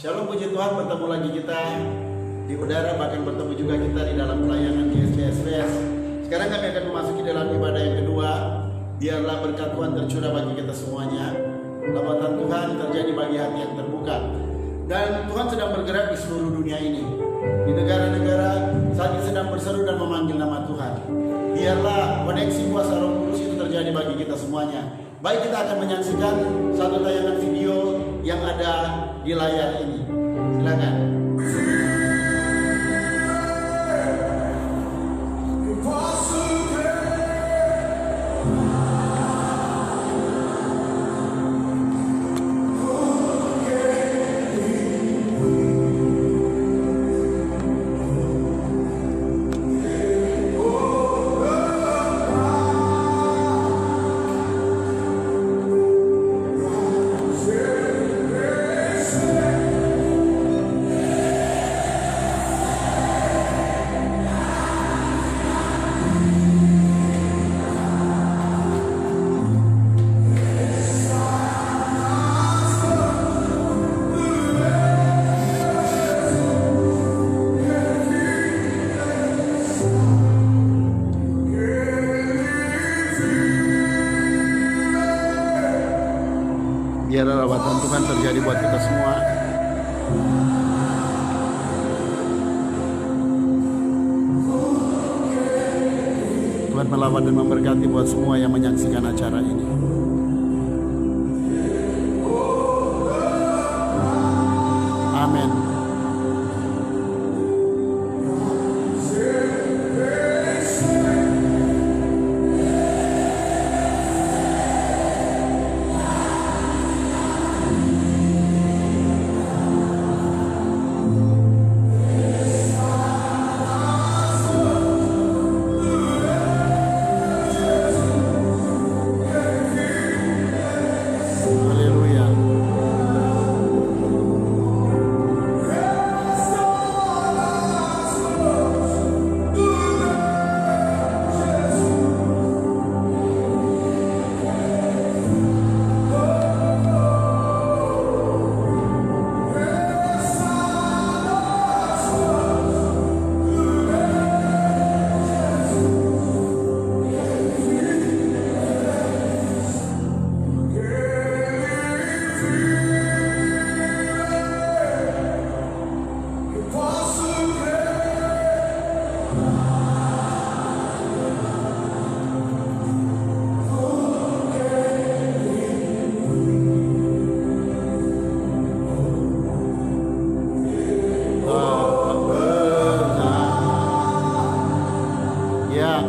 Shalom, puji Tuhan, bertemu lagi kita di udara, bahkan bertemu juga kita di dalam pelayanan di SCSWS. Sekarang kami akan memasuki dalam ibadah yang kedua. Biarlah berkat Tuhan tercurah bagi kita semuanya. Lambatan Tuhan terjadi bagi hati yang terbuka. Dan Tuhan sedang bergerak di seluruh dunia ini. Di negara-negara saat ini sedang berseru dan memanggil nama Tuhan. Biarlah koneksi kuasa Roh Kudus itu terjadi bagi kita semuanya. Baik, kita akan menyaksikan satu tayangan video yang ada di layar ini. Silakan. Biarlah lambatan Tuhan terjadi buat kita semua. Tuhan melawat dan memberkati buat semua yang menyaksikan acara ini. Amin.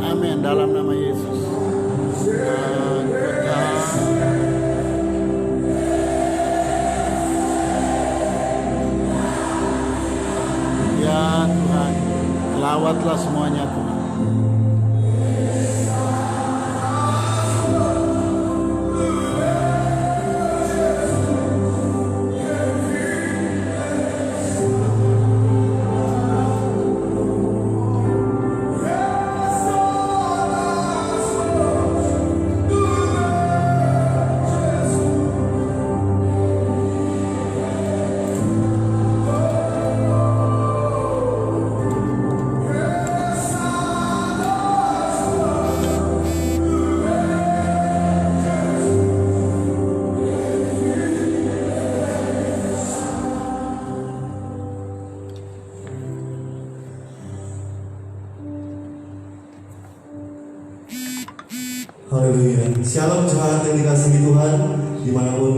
Amin, dalam nama Yesus. Ya Tuhan, lawatlah semuanya Tuhan. Haleluya. Shalom jemaat yang dikasihi Tuhan, dimanapun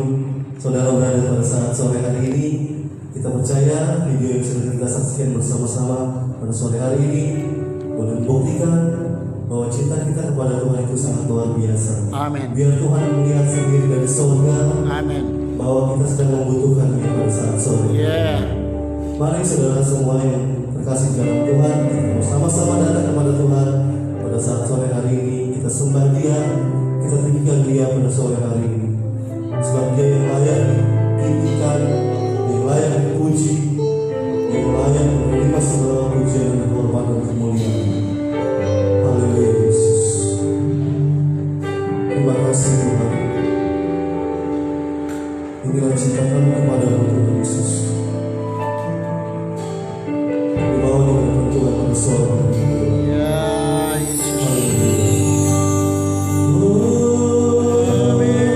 saudara berada pada saat sore hari ini. Kita percaya video yang sudah kita saksikan bersama-sama pada sore hari ini boleh membuktikan bahwa cinta kita kepada Tuhan itu sangat luar biasa. Amin. Biar Tuhan melihat sendiri dari surga. Amin. Bahwa kita sedang membutuhkan dia pada saat sore. Mari saudara semua yang terkasih dalam Tuhan, kita bersama-sama datang kepada Tuhan pada saat sore hari ini. Kita sembah Dia, kita tinggikan Dia pada sore hari ini. Sebab Dia yang layak ditinggikan, yang layak dipuji, yang layak menerima segala pujian dan hormat dan kemuliaan. Haleluya Yesus. Terima kasih Tuhan. Inilah cinta kami kepada Tuhan Yesus. sore. Ya Yesus. Amin.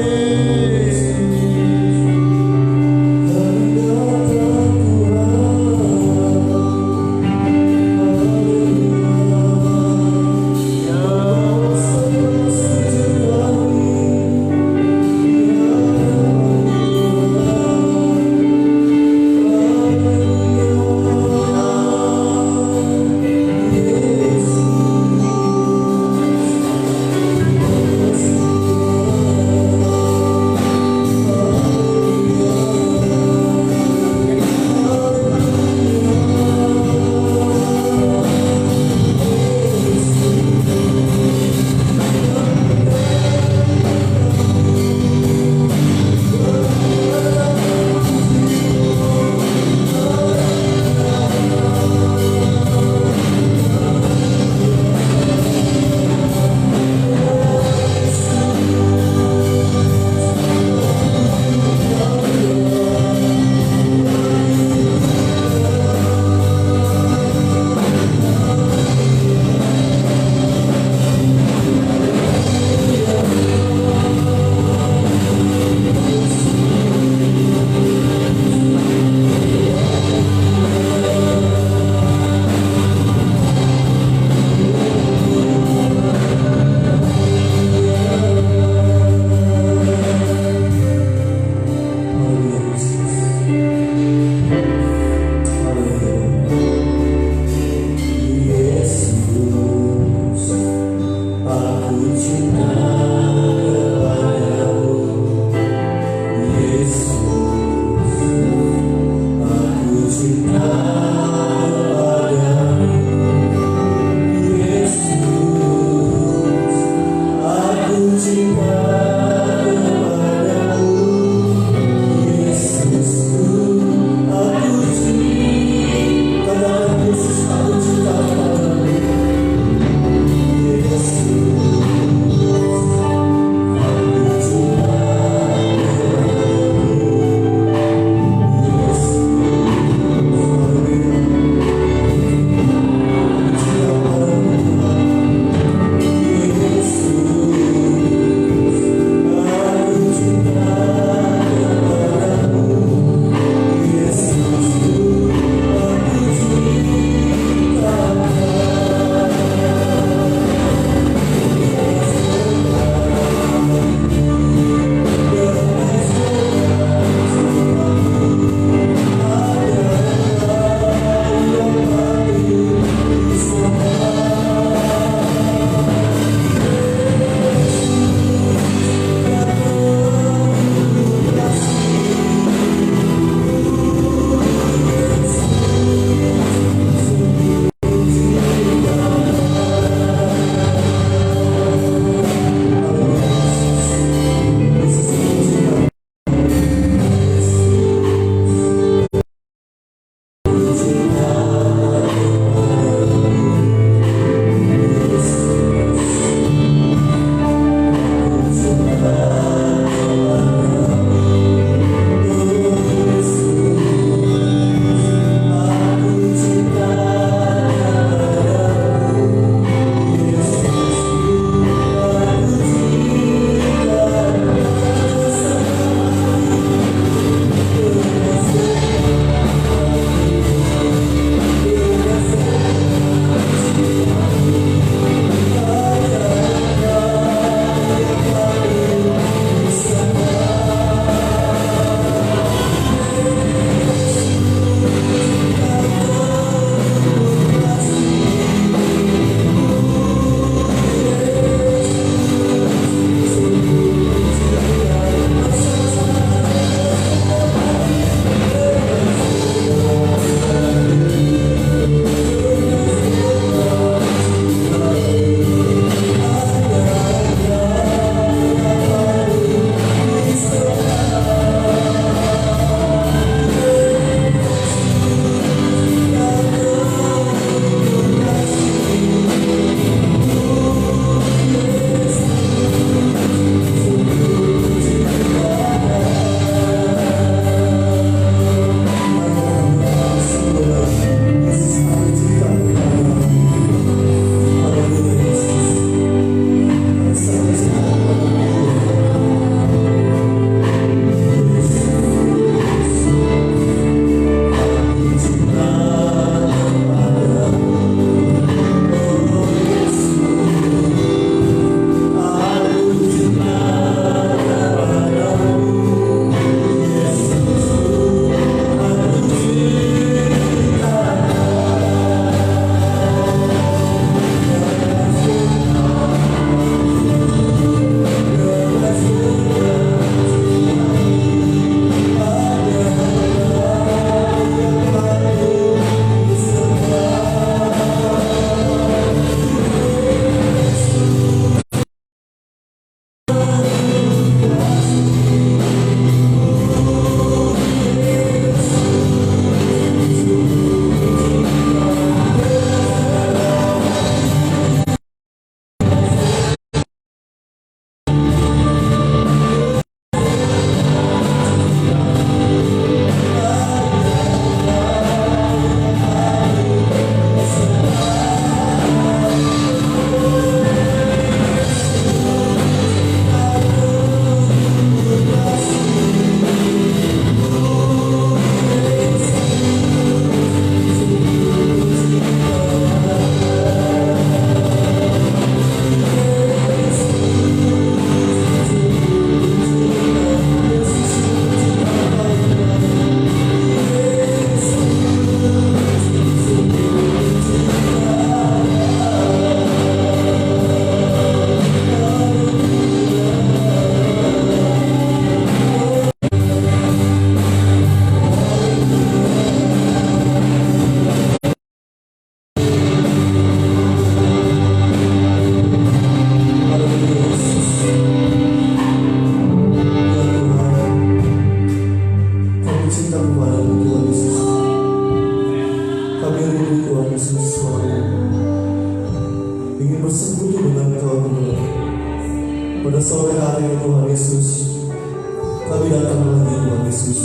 kami datang lagi Tuhan Yesus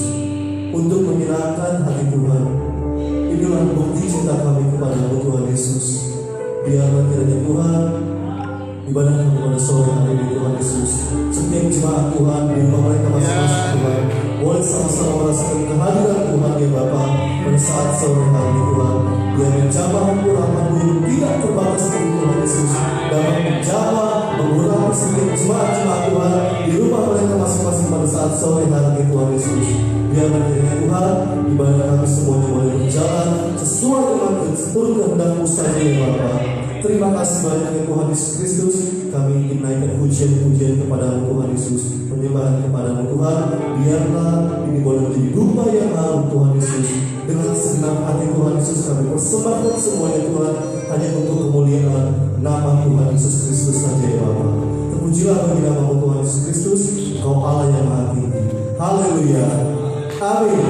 untuk menyenangkan hati Tuhan. Inilah bukti cinta kami kepada-Mu Tuhan Yesus. Biarlah kiranya Tuhan ibadah kami pada sore hari ini Tuhan Yesus, setiap jemaat Tuhan di rumah mereka masing-masing Tuhan boleh sama-sama merasakan kehadiran Tuhan ya Bapa pada saat sore hari ini Tuhan. Biarlah jamaah-Mu rahmat-Mu tidak terbatas dari Tuhan Yesus dapat menjamah mengurapi setiap jemaat-jemaat Tuhan di rumah mereka masing-masing pada saat sore hari ini Tuhan Yesus. Biarlah kiranya Tuhan ibadah kami semuanya boleh berjalan sesuai dengan seluruh kehendak-Mu saja ya Bapa. Terima kasih banyak ya Tuhan Yesus Kristus. Kami ingin naikkan pujian-pujian kepada-Mu Tuhan Yesus, penyembahan kepada-Mu Tuhan. Biarlah ini boleh menjadi dupa yang harum Tuhan Yesus. Dengan segenap hati Tuhan Yesus kami persembahkan semuanya Tuhan hanya untuk kemuliaan nama Tuhan Yesus Kristus saja ya Bapa. Terpujilah bagi nama-Mu Tuhan Yesus Kristus, Engkau Allah yang Maha Tinggi. Haleluya. Amin.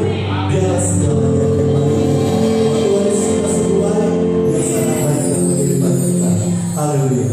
Biarlah segalanya yang baik. Tuhan Yesus kita semua yang sangat baik dan mengirimkan kita. Haleluya.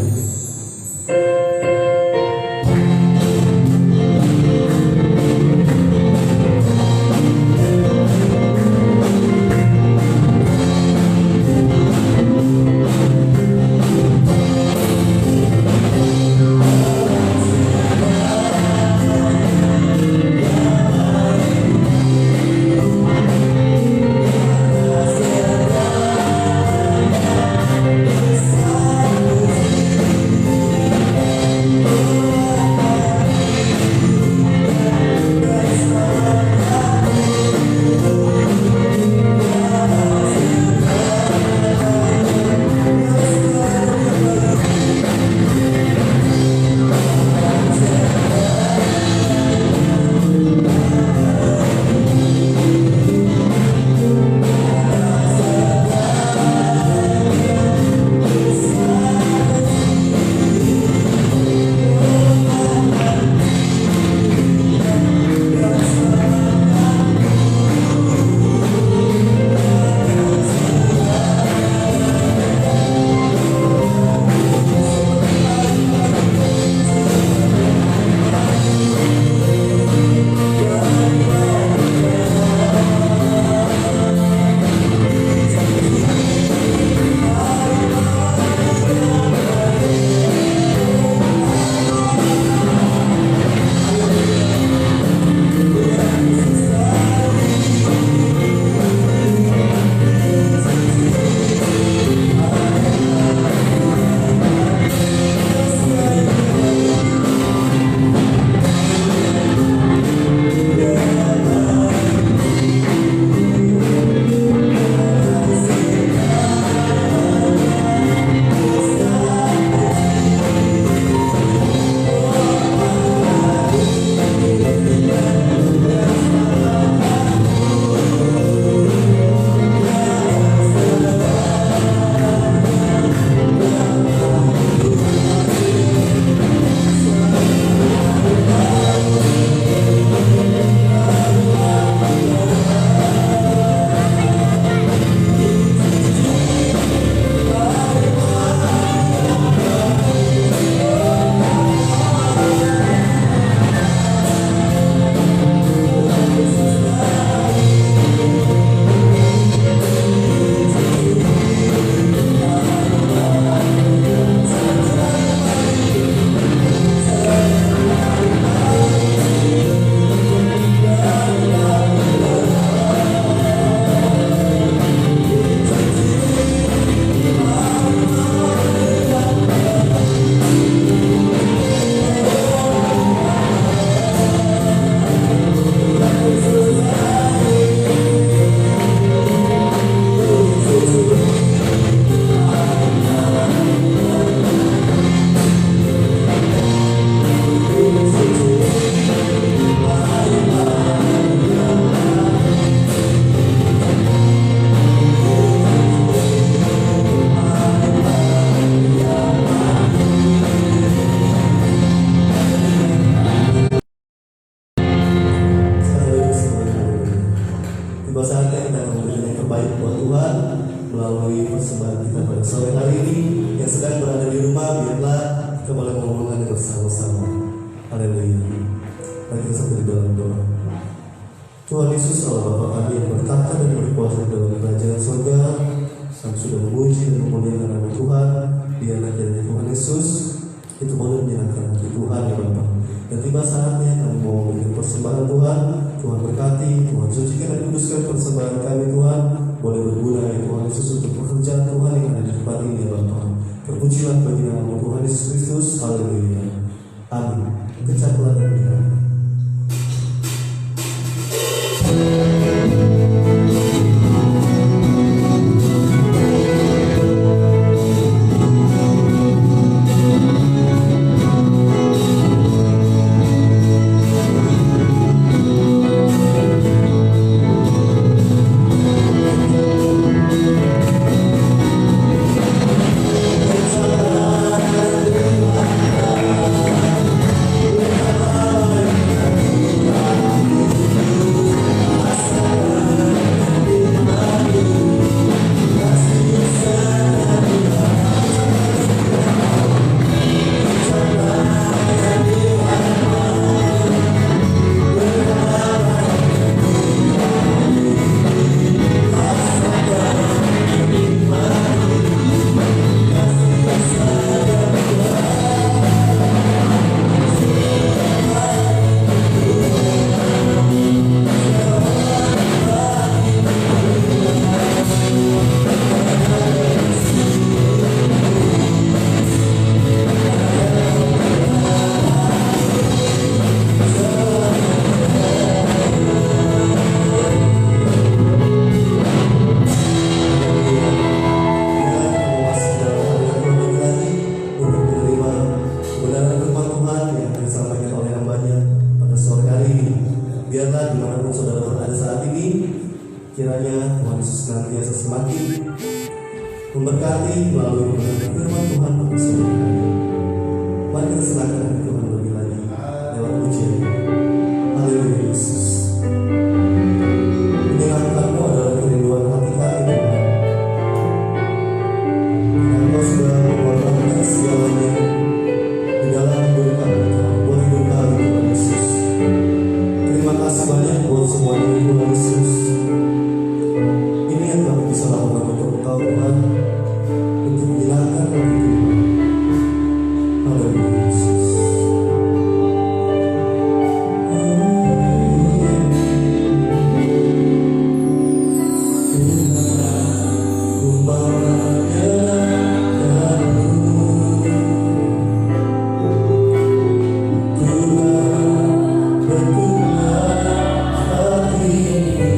dalam doa. Tuhan Yesus Allah Bapa kami yang bertata dan berkuasa dalam kerajaan surga, kami sudah memuji dan memuliakan nama Tuhan. Biarlah kiranya Tuhan Yesus itu boleh menyenangkan hati Tuhan ya Bapa. Dan tiba saatnya kami mau memberikan persembahan Tuhan. Tuhan berkati, Tuhan sucikan dan kuduskan persembahan kami Tuhan. Boleh berguna ya Tuhan Yesus untuk pekerjaan Tuhan yang ada di tempat ini ya Bapa. Terpujilah bagi nama Tuhan Yesus Kristus. Haleluya. Amin. Kecaplah dan berdoa. Biarlah dimanapun saudara berada saat ini, kiranya Tuhan Yesus senantiasa semakin memberkati melalui firman Tuhan bagi saudara. Mari kita serahkan Tuhan lebih lagi lewat pujian. Haleluya Yesus. Menyenangkanmu adalah kerinduan hati kami Tuhan. Engkau sudah mengorbankan segalanya di dalam hidup kami Tuhan, buat hidup kami Tuhan Yesus. Terima kasih banyak buat semuanya Tuhan Yesus. Ini yang kami bisa lakukan untuk Engkau Tuhan, untuk menyenangkan hati Tuhan. Haleluya Yesus. Hati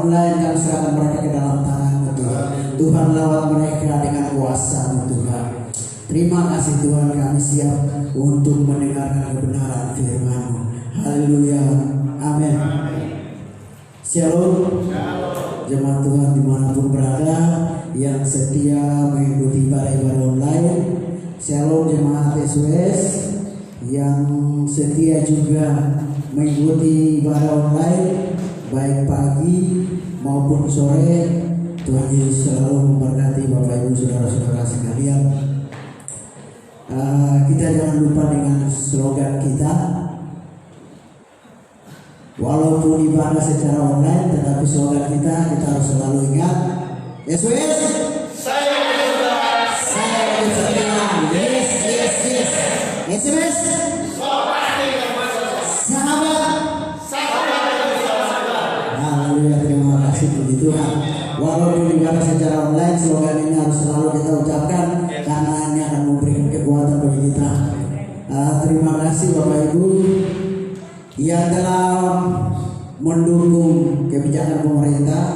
online kami serahkan mereka ke dalam tangan-Mu Tuhan. Tuhan lawat mereka dengan kuasa-Mu Tuhan. Terima kasih Tuhan, kami siap untuk mendengarkan kebenaran firman-Mu. Haleluya. Amin. Shalom. Jemaat Tuhan dimanapun berada yang setia mengikuti ibadah online. Shalom jemaat SOS yang setia juga mengikuti ibadah online baik pagi maupun sore. Tuhan Yesus selalu memberkati Bapak Ibu saudara-saudara sekalian. Kita jangan lupa dengan slogan kita. Walaupun ibadah secara online, tetapi slogan kita harus selalu ingat. SOS, saya setia. Yes. SMS, sahabat. Haleluya, terima kasih puji Tuhan. Walaupun ibadah secara online, slogan ini harus selalu kita ucapkan karena ini akan memberikan kekuatan bagi kita. Terima kasih Bapak Ibu yang dalam mendukung kebijakan pemerintah,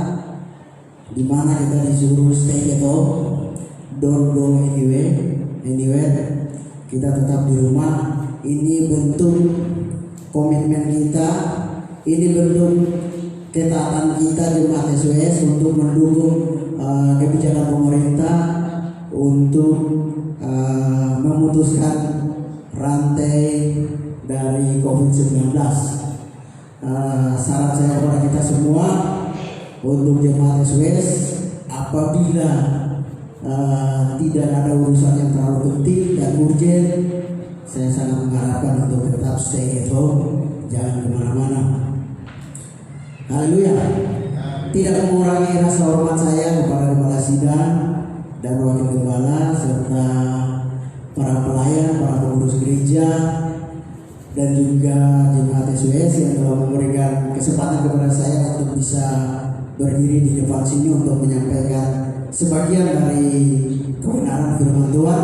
di mana kita disuruh stay at home, don't go anywhere, kita tetap di rumah. Ini bentuk komitmen kita, ini bentuk ketaatan kita jemaat SOS untuk mendukung kebijakan pemerintah untuk memutuskan rantai dari COVID-19. Saran saya kepada kita semua untuk jemaat SOS, apabila tidak ada urusan yang terlalu penting dan urgent, saya sangat mengharapkan untuk tetap stay at home, jangan kemana-mana. Haleluya. Tidak mengurangi rasa hormat saya kepada Gembala Sidang dan Wakil Gembala serta para pelayan, para pengurus gereja, dan juga jemaat SOS yang telah memberikan kesempatan kepada saya untuk bisa berdiri di depan sini untuk menyampaikan sebagian dari kebenaran firman Tuhan.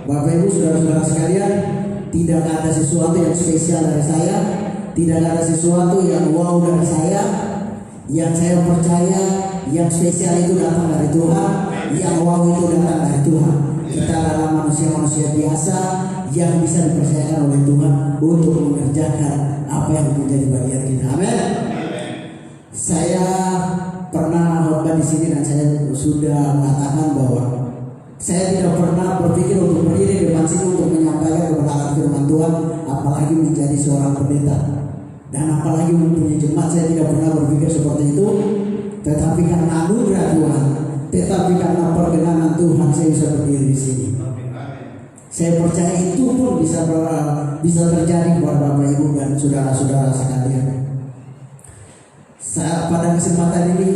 Bapak Ibu saudara-saudara sekalian, tidak ada sesuatu yang spesial dari saya, tidak ada sesuatu yang wow dari saya. Yang saya percaya yang spesial itu datang dari Tuhan, yang wow itu datang dari Tuhan. Kita adalah manusia-manusia biasa yang bisa dipercayakan oleh Tuhan untuk mengerjakan apa yang menjadi bagian kita. Amin. Saya pernah khotbah di sini dan saya sudah mengatakan bahwa saya tidak pernah berpikir untuk berdiri di depan sini untuk menyampaikan kebenaran firman Tuhan, apalagi menjadi seorang pendeta dan apalagi mempunyai jemaat. Saya tidak pernah berpikir seperti itu, tetapi karena anugerah Tuhan, tetapi karena perkenanan Tuhan, saya bisa berdiri di sini. Saya percaya itu pun bisa terjadi kepada Bapak Ibu dan saudara-saudara sekalian. Pada kesempatan ini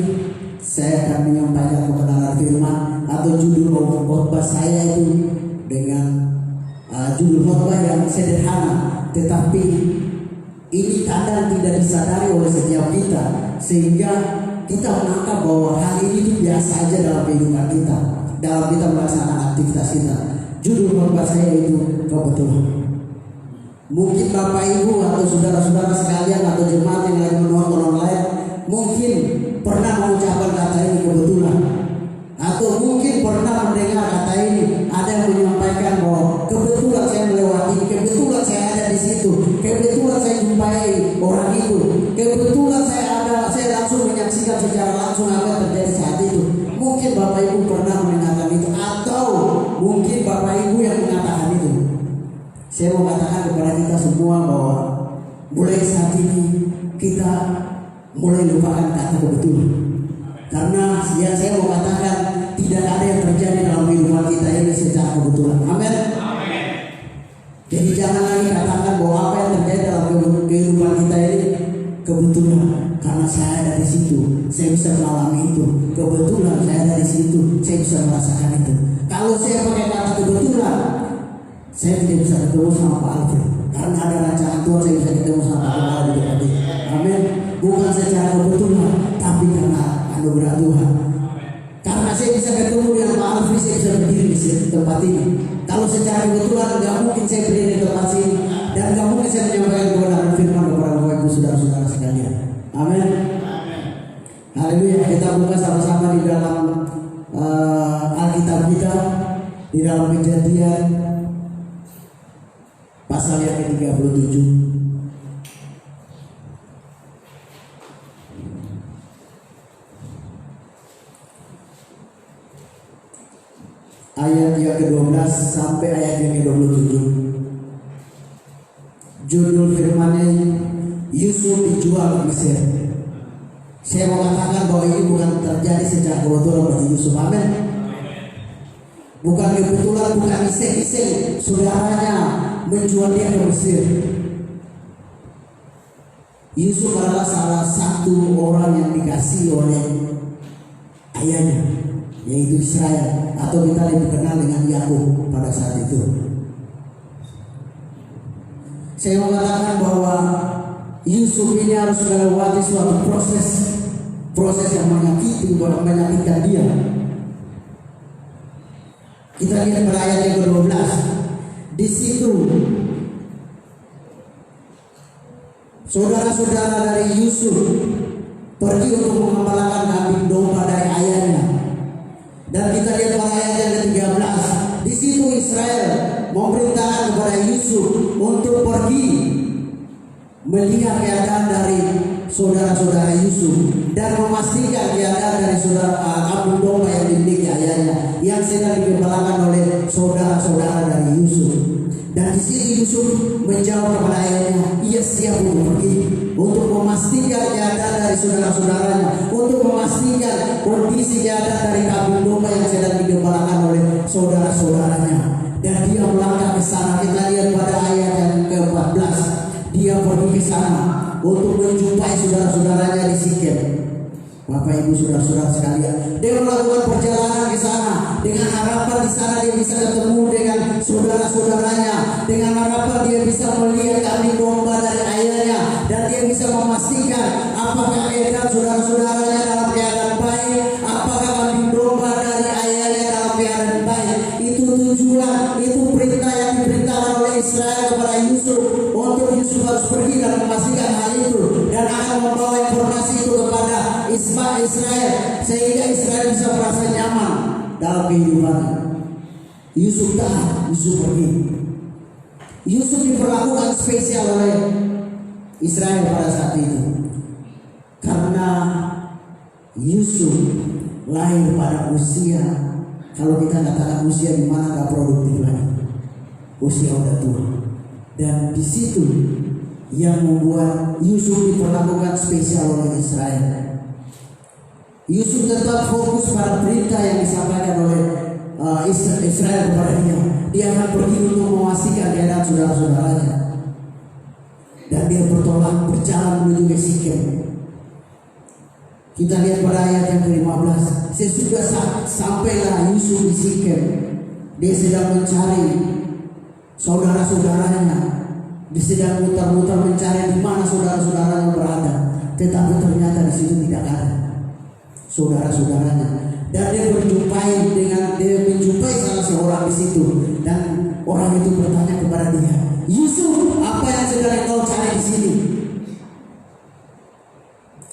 saya akan menyampaikan kebenaran firman atau judul khotbah saya itu dengan judul khotbah yang sederhana, tetapi ini kadang tidak disadari oleh setiap kita, sehingga kita menganggap bahwa hal ini itu biasa aja dalam kehidupan kita, dalam kita melaksanakan aktivitas kita. Judul khotbah saya itu kebetulan. Mungkin Bapak Ibu atau saudara-saudara sekalian atau jemaat yang lagi menonton online mungkin pernah mengucapkan kata ini kebetulan, atau mungkin pernah mendengar kata ini. Ada yang menyampaikan bahwa kebetulan saya melewati, kebetulan saya ada di situ, kebetulan saya jumpai orang itu, kebetulan saya langsung menyaksikan secara langsung apa yang terjadi saat itu. Mungkin Bapak Ibu pernah mendengarkan itu, atau mungkin Bapak Ibu yang mengatakan itu. Saya mau katakan kepada kita semua bahwa mulai saat ini kita mulai lupakan kata kebetulan. Karena yang saya mau katakan, tidak ada yang terjadi dalam kehidupan kita ini secara kebetulan. Amin. Jadi jangan lagi katakan bahwa apa yang terjadi dalam kehidupan kita ini kebetulan. Karena saya ada di situ, saya bisa mengalami itu. Kebetulan saya ada di situ, saya bisa merasakan itu. Kalau saya pakai kata kebetulan, saya tidak bisa ketemu sama Pak Alfred. Karena ada rancangan Tuhan, saya bisa ketemu sama Pak Alfred di depan dia. Amin. Bukan secara kebetulan, tapi karena anugerah Tuhan. Karena saya bisa ketemu dengan Pak Alfred, saya bisa berdiri di tempat ini. Kalau secara kebetulan, nggak mungkin saya berdiri di tempat sini, dan nggak mungkin saya menyampaikan kebenaran firman kepada Bapak Ibu saudara-saudara sekalian. Amin. Haleluya. buka sama-sama di dalam Alkitab kita, di dalam Kejadian pasal yang ke-37. Ayat yang ke-12 sampai ayat yang ke-27. Judul firman-Nya, Yusuf dijual ke Mesir. Saya mau katakan bahwa ini bukan terjadi secara kebetulan bagi Yusuf. Amin. Bukan kebetulan, bukan iseng-iseng saudaranya menjual dia ke Mesir. Yusuf adalah salah satu orang yang dikasih oleh ayahnya, yaitu Israel, atau kita lebih kenal dengan Yakub pada saat itu. Saya mengatakan bahwa Yusuf ini harus melewati suatu proses yang menyakitkan dia. Kita lihat pada ayat yang ke-12. Di situ saudara-saudara dari Yusuf pergi untuk mengembalakan kambing domba dari ayahnya. Dan kita lihat pada ayat yang ke-13. Di situ Israel memerintahkan kepada Yusuf untuk pergi melihat keadaan dari saudara-saudara Yusuf dan memastikan keadaan dari kambing domba yang dimiliki ayahnya yang sedang digembalakan oleh saudara-saudara dari Yusuf. Dan di sini Yusuf menjawab kepada ayahnya, ia siap untuk pergi untuk memastikan keadaan dari saudara-saudaranya, untuk memastikan kondisi keadaan dari kambing domba yang sedang digembalakan oleh saudara-saudaranya. Dan dia melangkah ke sana. Kita lihat pada ayat yang ke-14. Dia pergi ke sana untuk menjumpai saudara-saudaranya di Sikem. Bapak Ibu saudara-saudara sekalian, dia melakukan perjalanan ke sana dengan harapan di sana dia bisa ketemu dengan saudara-saudaranya, dengan harapan dia bisa melihat kambing domba dari ayahnya, dan dia bisa memastikan apakah keadaan saudara-saudaranya dalam keadaan baik, apakah kambing domba dari ayahnya dalam keadaan baik. Itu tujuan, itu perintah yang diperintahkan oleh Israel kepada Yusuf, untuk Yusuf harus pergi dan memastikan hal itu, dan akan membawa informasi itu kepada Israel, sehingga Israel bisa merasa nyaman dalam kehidupannya. Yusuf taat, Yusuf pergi. Yusuf diperlakukan spesial oleh Israel pada saat itu, karena Yusuf lahir pada usia, kalau kita katakan usia di mana gak produktif lagi, usia udah tua. Dan di situ yang membuat Yusuf diperlakukan spesial oleh Israel. Yusuf tetap fokus pada berita yang disampaikan oleh Israel kepada dia. Dia akan pergi untuk memastikan keadaan saudara-saudaranya. Dan dia berjalan menuju ke Sikem. Kita lihat pada ayat yang ke-15. Sesudah sampailah Yusuf di Sikem, dia sedang mencari saudara-saudaranya. Dia sedang muter-muter mencari di mana saudara-saudaranya berada. Tetapi ternyata di situ tidak ada saudara-saudaranya. Dan dia menjumpai salah seorang di situ, dan orang itu bertanya kepada dia, Yusuf, apa yang sedang kau cari di sini?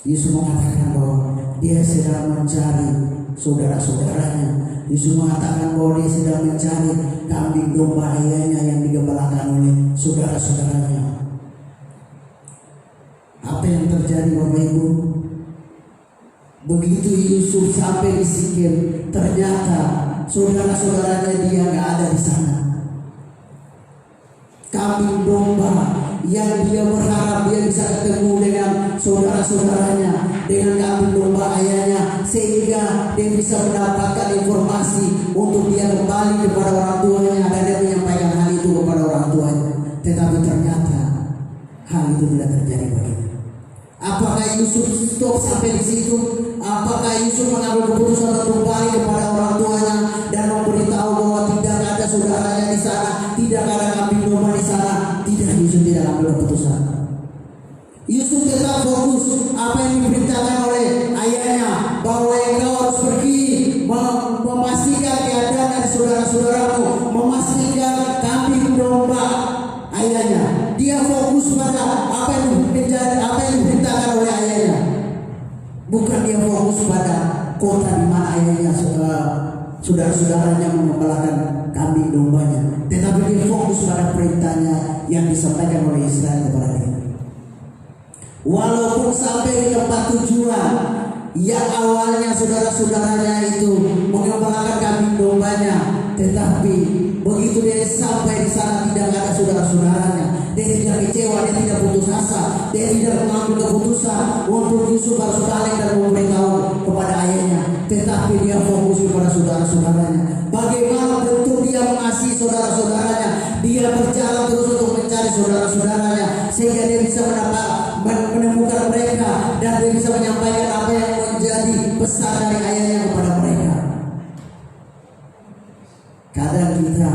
Yusuf mengatakan bahwa dia sedang mencari saudara-saudaranya. Yusuf mengatakan bahwa dia sedang mencari kambing domba ayahnya yang digembalakan oleh saudara-saudaranya. Apa yang terjadi Bapak Ibu? Begitu Yusuf sampai di Sikem, ternyata saudara-saudaranya dia nggak ada di sana. Kambing domba yang dia berharap dia bisa ketemu dengan saudara-saudaranya, dengan kambing domba ayahnya, sehingga dia bisa mendapatkan informasi untuk dia kembali kepada orang tuanya, dan dia menyampaikan hal itu kepada orang tuanya. Tetapi ternyata hal itu tidak terjadi baginya. Apakah Yusuf stop sampai di situ? Apakah Yusuf mengambil keputusan untuk kembali kepada orang tuanya dan memberitahu bahwa tidak ada saudaranya di sana, tidak ada kambing domba di sana? Tidak, Yusuf tidak ambil keputusan. Yusuf tetap fokus apa yang diberitakan oleh ayahnya, bahwa engkau harus pergi memastikan keadaan dari saudara-saudaramu, memastikan kambing domba ayahnya. Dia fokus pada apa yang diberitakan oleh ayahnya, bukan dia fokus pada kota di mana ayahnya saudara-saudaranya mengembalakan kambing dombanya, tetapi dia fokus pada perintahnya yang disampaikan oleh Israel kepada dia. Walaupun sampai di tempat tujuan yang awalnya saudara-saudaranya itu mengembalakan kambing dombanya, tetapi begitu dia sampai di sana tidak ada saudara-saudaranya, dia tidak kecewa, dia tidak putus asa, dia tidak mengambil keputusan untuk Yusuf harus balik dan memberitahu kepada ayahnya, tetapi dia fokus kepada saudara-saudaranya. Bagaimana bentuk dia mengasihi saudara-saudaranya, dia berjalan terus untuk mencari saudara-saudaranya sehingga dia bisa menemukan mereka dan dia bisa menyampaikan apa yang menjadi pesan dari ayahnya kepada mereka. Kadang kita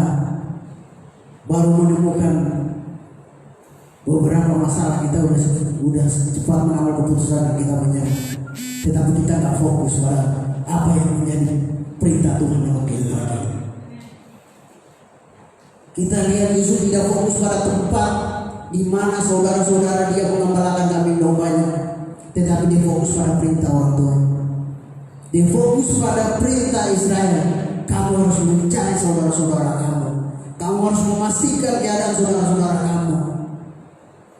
baru menemukan beberapa masalah, kita udah cepat mengambil keputusan dan kita menyerah, tetapi kita nggak fokus pada apa yang menjadi perintah Tuhan dalam kehidupan kita. Kita lihat Yusuf tidak fokus pada tempat di mana saudara-saudara dia mengembalakan kambing dombanya, tetapi dia fokus pada perintah orang tua. Dia fokus pada perintah Israel. Kamu harus mencari saudara-saudara kamu. Kamu harus memastikan keadaan saudara-saudara kamu.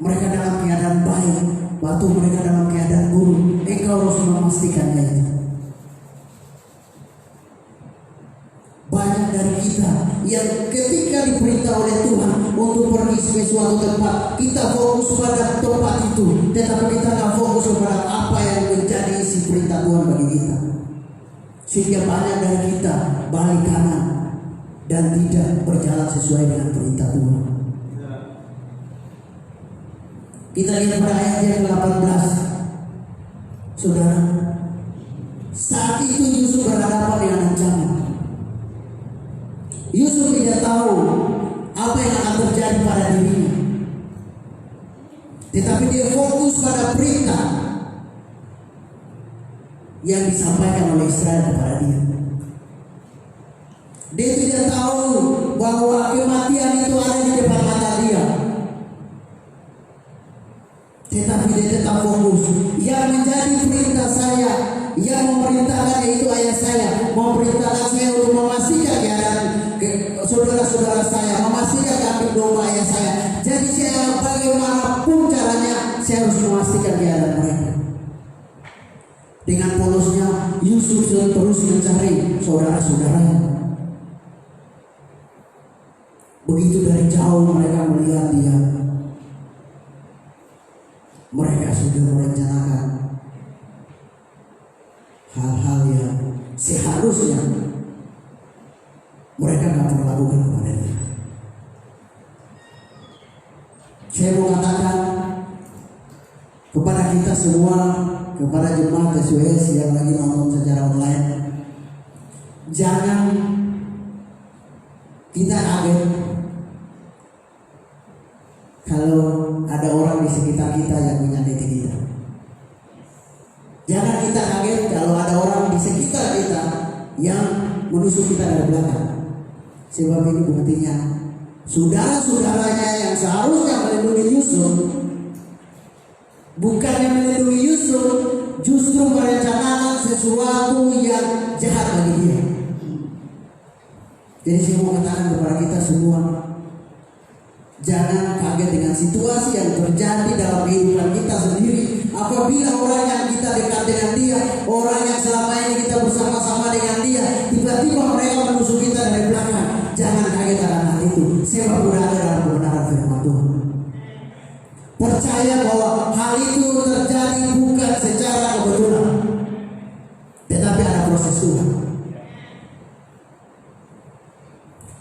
Mereka dalam keadaan baik, waktu mereka dalam keadaan buruk. Engkau harus memastikannya itu. Banyak dari kita yang ketika diperintah oleh Tuhan untuk pergi ke suatu tempat, kita fokus pada tempat itu, tetapi kita nggak fokus kepada apa yang menjadi isi perintah Tuhan bagi kita. Sehingga banyak dari kita balik kanan dan tidak berjalan sesuai dengan perintah Tuhan. Kita lihat pada ayat yang 18, saudara. Saat itu Yusuf berhadapan dengan ancaman. Yusuf tidak tahu apa yang akan terjadi pada dirinya, tetapi dia fokus pada perintah yang disampaikan oleh Israel kepada dia. Dia tidak tahu bahwa kematian itu ada di depan mata dia, tetapi dia tetap fokus. Yang menjadi perintah saya, yang memerintahkan yaitu ayah saya, memerintahkan saya untuk memastikan keadaan saudara-saudara saya, memastikan kambing domba ayah saya. Jadi saya bagaimanapun caranya, saya harus memastikan keadaan mereka. Dengan polosnya Yusuf terus mencari saudara-saudaranya. Begitu dari jauh mereka melihat dia, mereka sudah merencanakan hal-hal yang seharusnya mereka nggak pernah lakukan kepada dia. Saya mau katakan kepada kita semua, kepada jemaat SWS yang lagi nonton secara online, jangan kita kaget kalau ada orang di sekitar kita yang menyakiti kita. Jangan kita kaget kalau ada orang di sekitar kita yang menusuk kita dari belakang. Sebab ini buktinya saudara-saudaranya yang seharusnya melindungi Yusuf, bukannya melindungi Yusuf, justru merencanakan sesuatu yang jahat bagi dia. Jadi saya mau katakan kepada kita semua, jangan kaget dengan situasi yang terjadi dalam kehidupan kita sendiri. Apabila orang yang kita dekat dengan dia, orang yang selama ini kita bersama-sama dengan dia, tiba-tiba mereka menusuk kita dari belakang, jangan kaget akan hal itu. Sebab berada dalam kebenaran firman Tuhan. Percaya bahwa hal itu terjadi bukan secara kebetulan, tetapi ada proses Tuhan.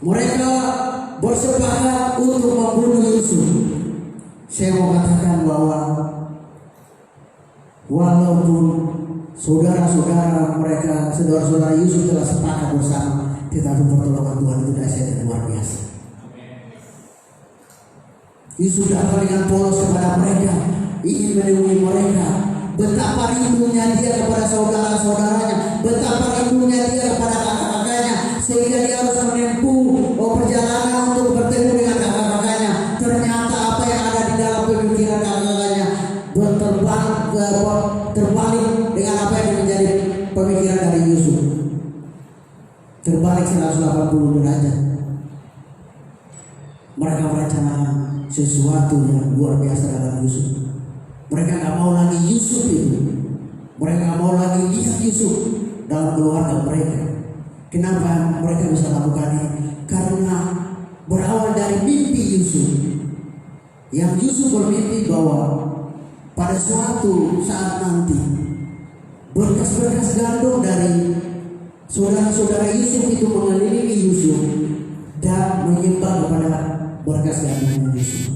Mereka bersepakat untuk membunuh Yusuf. Saya mau katakan bahwa walaupun saudara-saudara mereka, saudara-saudara Yusuf telah sepakat bersama, tetapi pertolongan Tuhan itu dahsyat dan luar biasa. Yusuf datang dengan polos kepada mereka, ingin menemui mereka. Betapa rindunya dia kepada saudara-saudaranya, betapa rindunya dia kepada kakak-kakaknya, sehingga dia harus menempuh perjalanan untuk bertemu dengan kakak-kakaknya. Ternyata apa yang ada di dalam pemikiran kakak-kakaknya terbalik dengan apa yang menjadi pemikiran dari sesuatu yang luar biasa dalam Yusuf. Mereka nggak mau lagi Yusuf itu. Mereka nggak mau lagi lihat Yusuf dalam keluarga mereka. Kenapa mereka bisa lakukan ini? Karena berawal dari mimpi Yusuf. Yang Yusuf bermimpi bahwa pada suatu saat nanti berkas-berkas gandum dari saudara-saudara Yusuf itu mengelilingi Yusuf dan menyembah kepada berkas gandum Yusuf.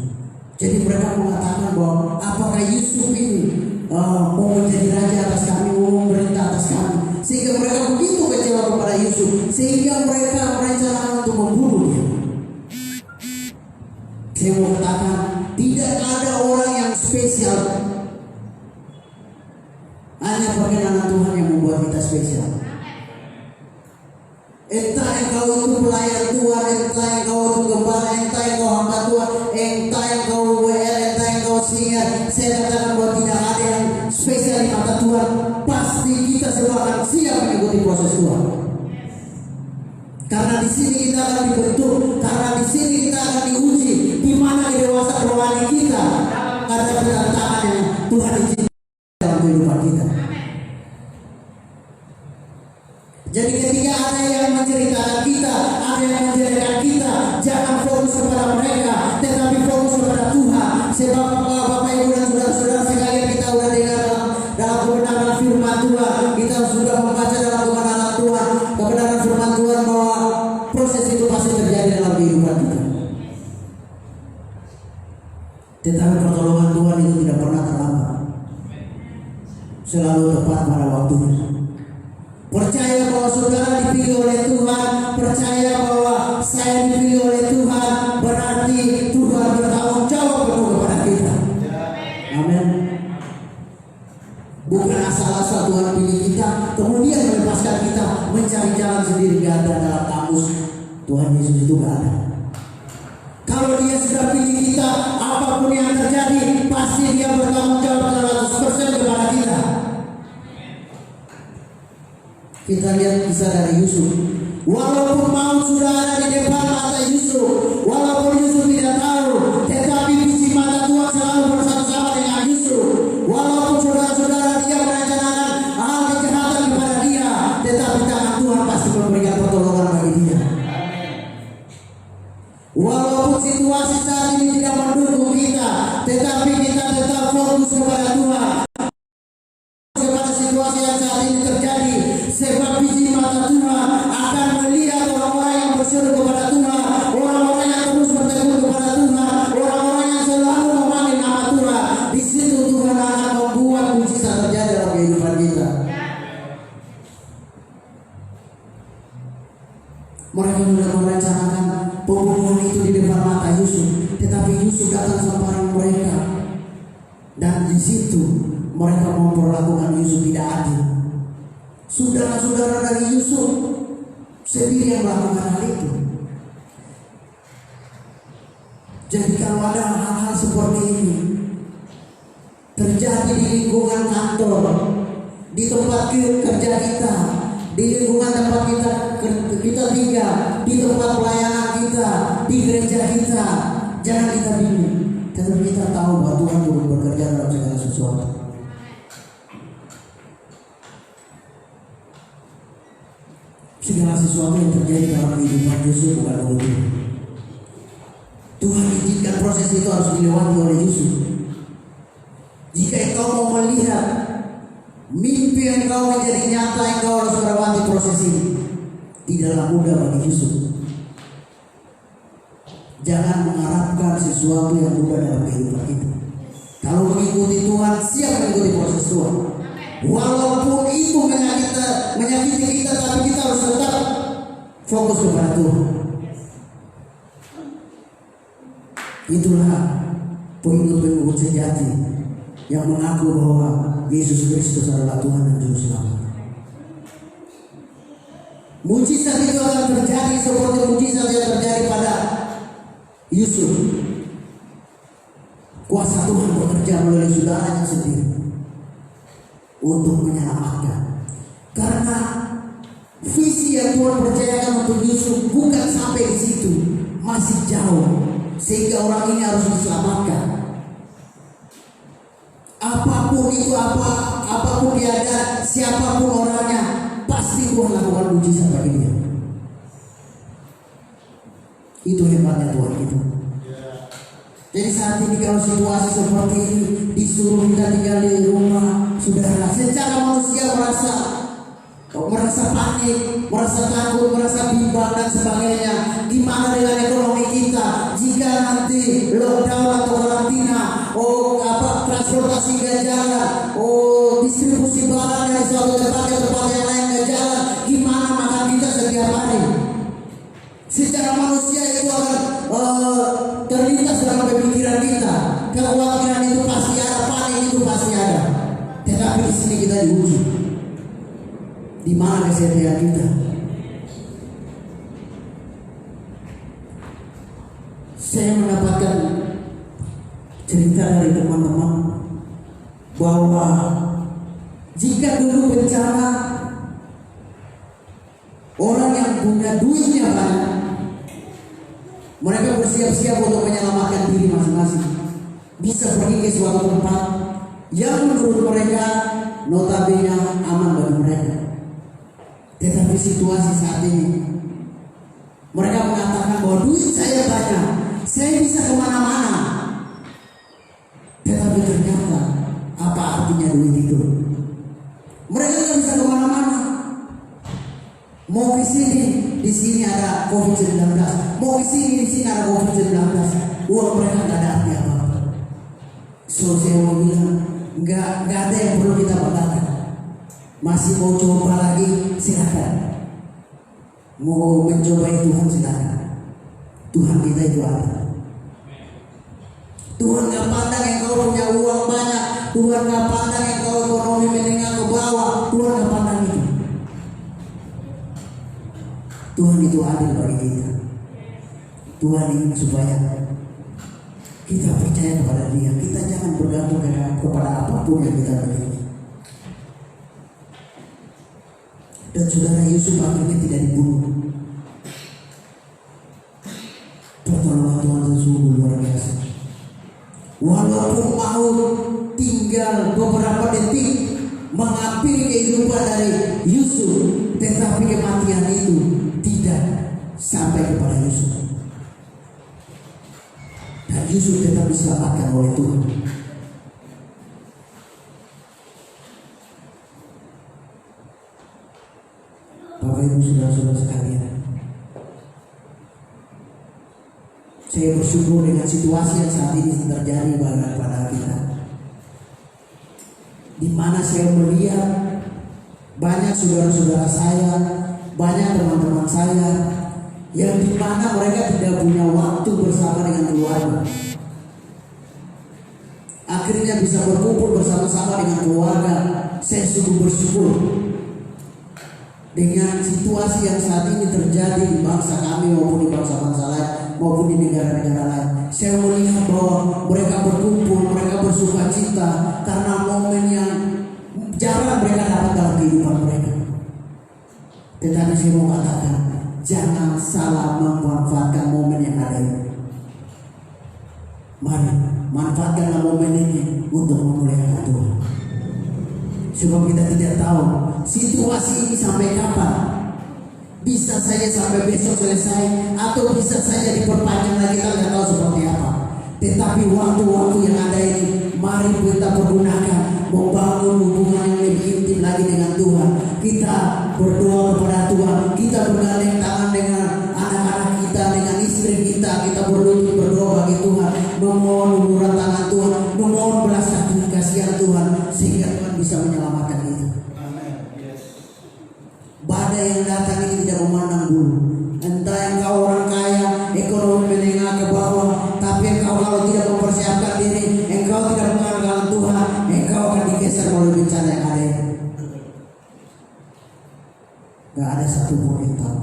Jadi mereka mengatakan bahwa apakah Yusuf ini mau menjadi raja atas kami, mau memerintah atas kami, sehingga mereka begitu kecewa kepada Yusuf sehingga mereka merencanakan untuk membunuh dia. Saya mau katakan, tidak ada orang yang spesial, hanya perkenanan Tuhan yang membuat kita spesial. Entah engkau itu pelayan Tuhan, entah engkau itu gembala, entah engkau hamba Tuhan, entah engkau WR, entah engkau singar, saya katakan bahwa tidak ada yang spesial di mata Tuhan. Pasti kita semua akan siap mengikuti proses Tuhan. Karena di sini kita akan dibentuk, karena di sini kita akan diuji, di mana kedewasaan rohani kita ada tantangan yang Tuhan izinkan dalam kehidupan kita. Jadi ketika ada yang menceritakan kita, ada yang menjelekan kita, jangan fokus kepada mereka, tetapi fokus kepada Tuhan. Sebab Bapak Ibu dan saudara-saudara sekalian, kita sudah dengar dalam kebenaran firman Tuhan, kita sudah membaca dalam kebenaran Tuhan, kebenaran firman Tuhan bahwa proses itu pasti terjadi dalam kehidupan kita. Tetapi pertolongan Tuhan itu tidak pernah terlambat, selalu tepat pada waktunya. Percaya bahwa saudara dipilih oleh Tuhan, percaya bahwa saya dipilih oleh Tuhan, berarti Tuhan bertanggung jawab penuh kepada kita. Amin. Bukan asal-asal Tuhan pilih kita, kemudian melepaskan kita mencari jalan sendiri. Gak ada dalam kamus Tuhan Yesus itu, gak ada. Kalau Dia sudah pilih kita, apapun yang terjadi, pasti Dia bertanggung jawab 100% kepada kita. Kita lihat kisah dari Yusuf. Walaupun maut sudah ada di depan mata Yusuf, walaupun Yusuf tidak tahu, tetapi biji mata Tuhan selalu bersama-sama dengan Yusuf. Walaupun saudara-saudara dia merencanakan hal kejahatan kepada dia, tetapi tangan Tuhan pasti memberikan pertolongan bagi dia. Walaupun situasi saat ini tidak mendukung kita, tetapi kita tetap fokus kepada Tuhan. Kepada situasi yang saat ini terjadi, sebab biji mata Tuhan akan melihat orang-orang yang berseru kepada Tuhan, orang-orang yang terus bertegur kepada Tuhan, orang-orang yang selalu memanggil nama Tuhan. Di situ Tuhan akan membuat mujizat terjadi dalam kehidupan kita. Mereka sudah merencanakan pembunuhan itu di depan mata Yusuf, tetapi Yusuf datang semparing mereka, dan di situ mereka memperlakukan Yusuf tidak adil. Saudara-saudara dari Yusuf sendiri yang melakukan hal itu. Jadi kalau ada hal-hal seperti ini terjadi di lingkungan kantor, di tempat kerja kita, di lingkungan tempat kita tinggal, di tempat pelayanan kita, di gereja kita, jangan kita bingung. Tetapi kita tahu bahwa Tuhan turut bekerja dalam segala sesuatu. Segala sesuatu yang terjadi dalam kehidupan Yusuf bukan begitu. Tuhan izinkan proses itu harus dilewati oleh Yusuf. Jika engkau mau melihat mimpi engkau menjadi nyata, engkau harus melewati proses ini. Tidaklah mudah bagi Yusuf. Jangan mengharapkan sesuatu yang mudah dalam kehidupan kita. Kalau mengikuti Tuhan, siap mengikuti proses Tuhan. Walaupun itu menyakiti kita, tapi kita harus tetap fokus kepada Tuhan. Itulah pengikut-pengikut sejati yang mengaku bahwa Yesus Kristus adalah Tuhan dan Juru Selamat. Mujizat itu akan terjadi seperti mujizat yang terjadi pada Yusuf. Kuasa Tuhan bekerja melalui saudaranya sendiri untuk menyelamatkan. Karena visi yang Tuhan percayakan untuk Yusuf bukan sampai di situ, masih jauh. sehingga orang ini harus diselamatkan. Apapun itu, apapun dia ada, siapapun orangnya, pasti Tuhan lakukan mujizat bagi dia. Itu hebatnya Tuhan itu. Jadi saat ini kalau situasi seperti ini, disuruh kita tinggal di rumah, saudara, secara manusia merasa panik, merasa takut, merasa bimbang dan sebagainya. Gimana dengan ekonomi kita jika nanti lockdown atau karantina, transportasi gak jalan, distribusi barang dari suatu tempat ke tempat yang lain gak jalan, gimana makan kita setiap hari? Secara manusia itu akan terlintas dalam pemikiran kita. Kekhawatiran itu pasti ada, panik itu pasti ada. Tetapi di sini kita diuji. Di mana kesetiaan kita? Saya mendapatkan cerita dari teman-teman bahwa jika dulu bencana, orang yang punya duitnya banyak, mereka bersiap-siap untuk menyelamatkan diri masing-masing. Bisa pergi ke suatu tempat yang menurut mereka notabene aman bagi mereka. Tetapi situasi saat ini, mereka mengatakan bahwa duit saya banyak, saya bisa kemana-mana. Tetapi ternyata apa artinya duit itu? Mereka tidak bisa kemana-mana. Mau ke sini, di sini ada COVID-19. Mau ke sini, di sini ada COVID-19. Uang mereka tidak ada arti apa-apa. So saya mau bilang, nggak ada yang perlu kita banggakan. Masih mau coba lagi, silakan. Mau mencobai Tuhan, silakan. Tuhan kita itu ada. Tuhan gak pandang yang kau punya uang banyak, Tuhan gak pandang yang kau ekonomi menengah ke bawah, Tuhan gak pandang itu. Tuhan itu adil bagi kita. Tuhan ingin supaya kita percaya kepada Dia. Kita jangan bergantung kepada apapun yang kita miliki. Dan saudara, Yusuf akhirnya tidak dibunuh. Pertolongan Tuhan itu sungguh luar biasa. Walaupun mau tinggal beberapa detik mengakhiri kehidupan dari Yusuf, tetapi kematian itu tidak sampai kepada Yusuf. Dan Yusuf tetap diselamatkan oleh Tuhan. Bapak Ibu saudara-saudara sekalian, saya bersyukur dengan situasi yang saat ini terjadi pada kita, di mana saya melihat banyak saudara-saudara saya, banyak teman-teman saya yang di mana mereka tidak punya waktu bersama dengan keluarga. Akhirnya bisa berkumpul bersama-sama dengan keluarga. Saya sungguh bersyukur dengan situasi yang saat ini terjadi di bangsa kami maupun di bangsa-bangsa lain maupun di negara-negara lain. Saya melihat bahwa mereka berkumpul, mereka bersuka cita karena momen yang jarang mereka dapat dalam kehidupan mereka. Tetapi saya mau katakan, jangan salah memanfaatkan momen yang ada ini. Mari manfaatkanlah momen ini untuk memuliakan Tuhan. Sebab kita tidak tahu situasi ini sampai kapan. Bisa saja sampai besok selesai, atau bisa saja diperpanjang lagi, kita tidak tahu seperti apa. Tetapi waktu-waktu yang ada ini, mari kita pergunakan membangun hubungan yang lebih intim lagi dengan Tuhan. Kita berdoa kepada Tuhan, kita bergandeng tangan dengan anak-anak kita, dengan istri kita berlutut berdoa bagi Tuhan, memohon uluran tangan Tuhan, memohon belas kasihan Tuhan, sehingga Tuhan bisa menyelamatkan kita. Badai yang datang ini tidak memandang bulu. Entah engkau orang kaya, ekonomi menengah ke bawah, tapi engkau kalau tidak mempersiapkan diri, engkau tidak mengandalkan Tuhan, engkau akan digeser oleh bencana yang ada. Gak ada satu pun yang tahu.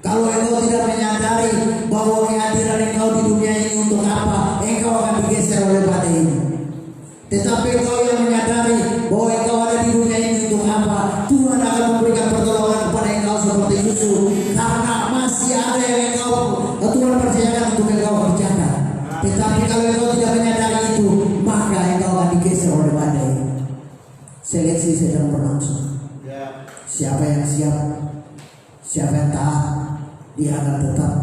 Kalau engkau tidak menyadari bahwa kehadiran engkau di dunia ini untuk apa, engkau akan digeser oleh badai ini. Tetapi engkau yang menyadari bahwa engkau ada di dunia ini untuk apa, Tuhan akan memberikan pertolongan kepada engkau seperti Yusuf, karena masih ada yang engkau Tuhan percayakan untuk engkau kerja. kalau engkau tidak menyadari itu, maka engkau akan digeser oleh badai. Seleksi sedang berlangsung. Ya. Siapa yang siap, siapa yang taat, dia akan tetap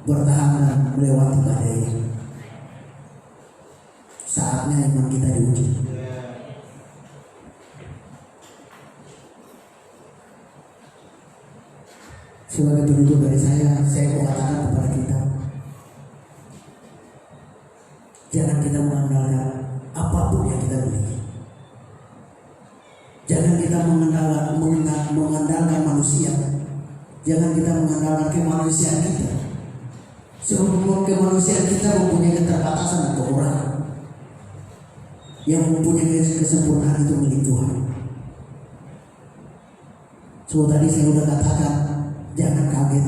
bertahan dan melewati badai. Saatnya iman kita diuji. Sebagai penutup dari saya mau katakan kepada kita, jangan kita mengandalkan apapun yang kita miliki. Jangan kita mengandalkan manusia. Jangan kita mengandalkan kemanusiaan kita. Semua kemanusiaan kita mempunyai keterbatasan dan kekurangan. Yang mempunyai kesempurnaan itu milik Tuhan. So tadi saya sudah katakan, jangan kaget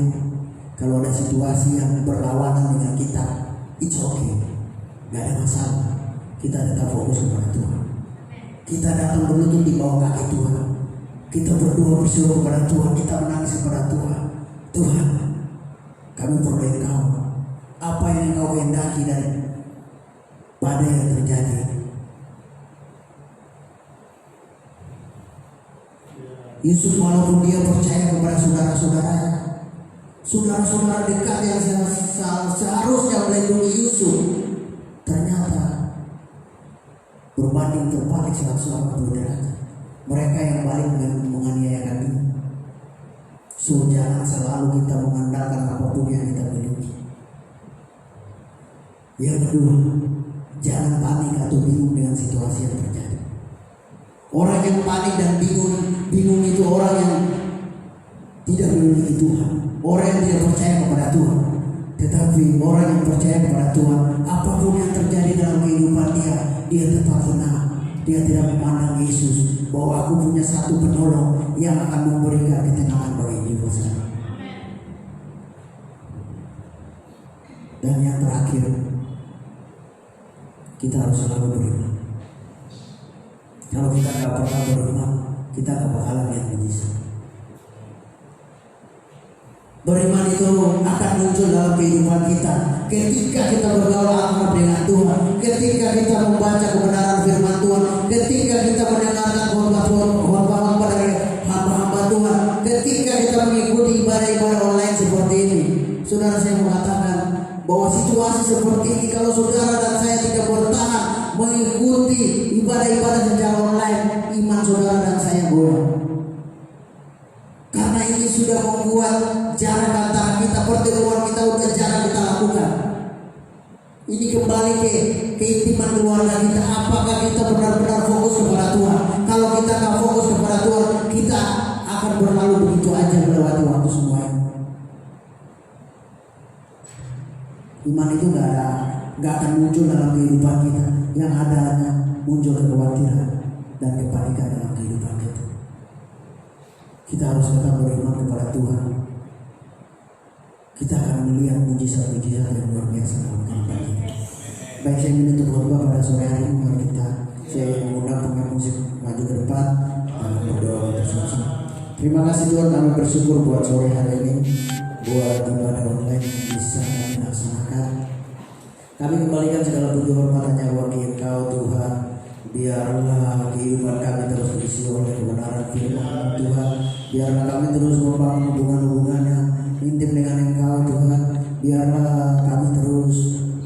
kalau ada situasi yang berlawanan dengan kita. It's okay, gak ada masalah. Kita tetap fokus kepada Tuhan. Kita datang berlutut di bawah kaki Tuhan. Kita berdoa bersyukur kepada Tuhan. Kita menangis kepada Tuhan. Tuhan, kami perlu Engkau. Apa yang Engkau kehendaki dari badai yang terjadi. Yusuf walaupun dia percaya kepada saudara-saudaranya, saudara-saudara dekat yang seharusnya melindungi Yusuf, ternyata berbanding terbalik 180 derajat. Mereka yang balik menganiaya kami. So jangan selalu kita mengandalkan apapun yang kita miliki. Yang kedua, jangan panik atau bingung dengan situasi yang terjadi. Orang yang panik dan bingung itu orang yang tidak memiliki Tuhan, orang yang tidak percaya kepada Tuhan. Tetapi orang yang percaya kepada Tuhan, apapun yang terjadi dalam kehidupan dia tetap tenang. Dia tidak memandang Yesus bahwa aku punya satu penolong yang akan memberikan ketenangan bagi jiwa saya. Dan yang terakhir, kita harus selalu beriman. Kalau kita nggak pernah beriman, kita nggak bakalan lihat mujizat. Beriman itu akan muncul dalam kehidupan kita ketika kita bergaul akrab dengan Tuhan, ketika kita membaca kebenaran firman Tuhan, ketika kita mendengarkan khotbah dari hamba-hamba Tuhan, ketika kita mengikuti ibadah-ibadah online seperti ini. Saudara, saya mengatakan bahwa situasi seperti ini, kalau saudara dan saya tidak bertahan mengikuti ibadah-ibadah secara online, iman saudara dan saya goyah. Karena ini sudah membuat jarak antara kita, pertemuan kita udah jarang kita lakukan. Ini kembali ke keintiman keluarga kita. Apakah kita benar-benar fokus kepada Tuhan? Kalau kita nggak fokus kepada Tuhan, kita akan berlalu begitu aja melewati waktu semuanya. Iman itu nggak akan muncul dalam kehidupan kita. Yang ada hanya muncul kekhawatiran dan kepanikan dalam kehidupan kita. Kita harus tetap beriman kepada Tuhan. Kita akan melihat mujizat-mujizat yang luar biasa dalam kehidupan kita. Baik, saya menutup khotbah pada sore hari ini. Mari saya mengundang pemain musik maju ke depan dan berdoa bersama-sama. Terima kasih Tuhan, kami bersyukur buat sore hari ini, buat ibadah online yang bisa kami laksanakan. Kami kembalikan segala puji hormat hanya bagi Engkau Tuhan. Biarlah kehidupan kami terus diisi oleh kebenaran firman Tuhan. Biarlah kami terus membangun hubungan-hubungan yang intim dengan Engkau Tuhan. Biarlah kami terus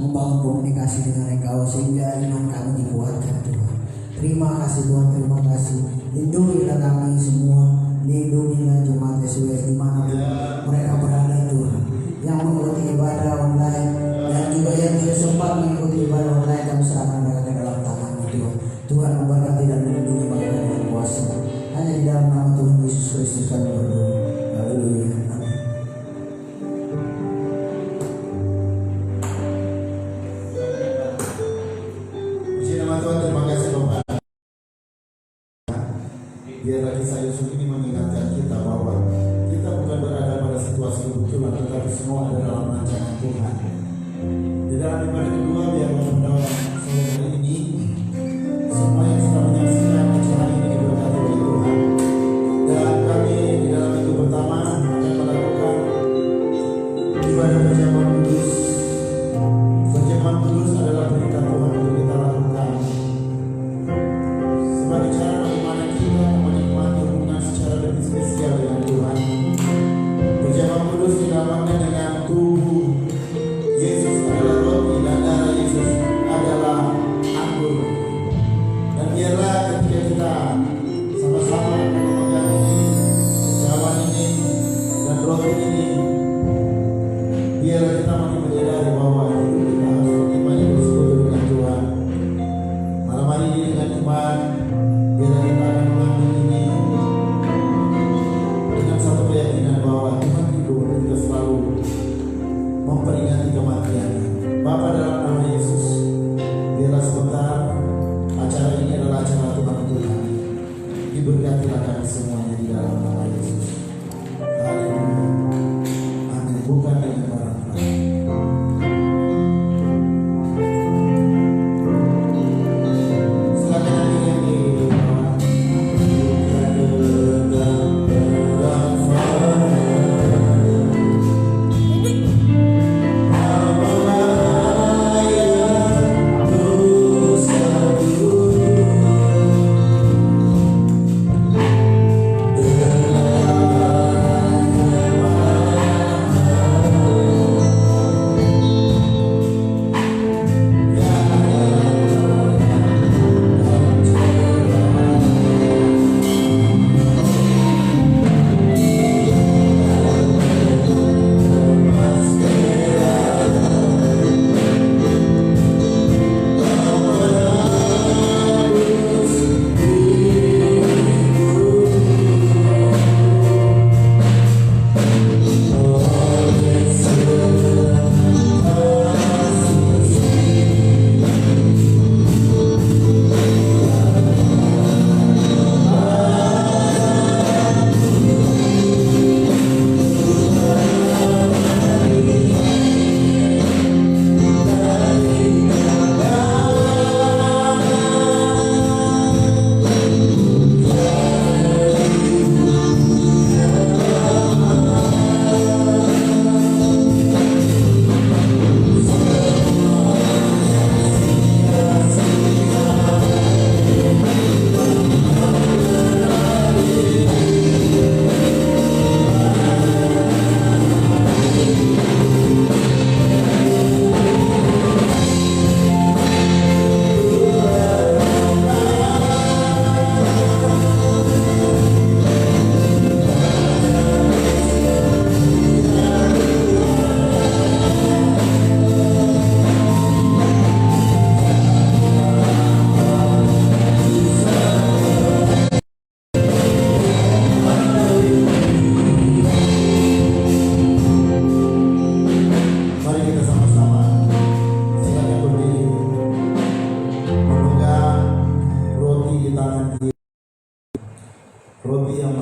membangun komunikasi dengan Engkau sehingga iman kami dikuatkan Tuhan. Terima kasih Tuhan, terima kasih. Lindungilah kami semua, lindungilah jemaat SWS dimanapun mereka berada Tuhan. Yang mengikuti ibadah online dan juga yang tidak sempat mengikuti ibadah online, kami serahkan mereka ke dalam tangan-Mu Tuhan. Tuhan memberkati dan melindungi mereka dengan kuasa. Hanya di dalam nama Tuhan Yesus Kristus kami berdoa. Haleluya. Amin. Puji nama Tuhan, terima kasih Bapak. Biarlah kisah Yusuf ini mengingatkan kita bahwa kita bukan berada pada situasi kebetulan, tetapi semua ada dalam rancangan Tuhan. Di dalam ibadah kedua, biarlah pada sore hari ini semua yang sedang menyaksikan acara ini diberkati oleh Tuhan. Dan kami di dalam minggu pertama akan melakukan ibadah perjamuan kudus. Perjamuan kudus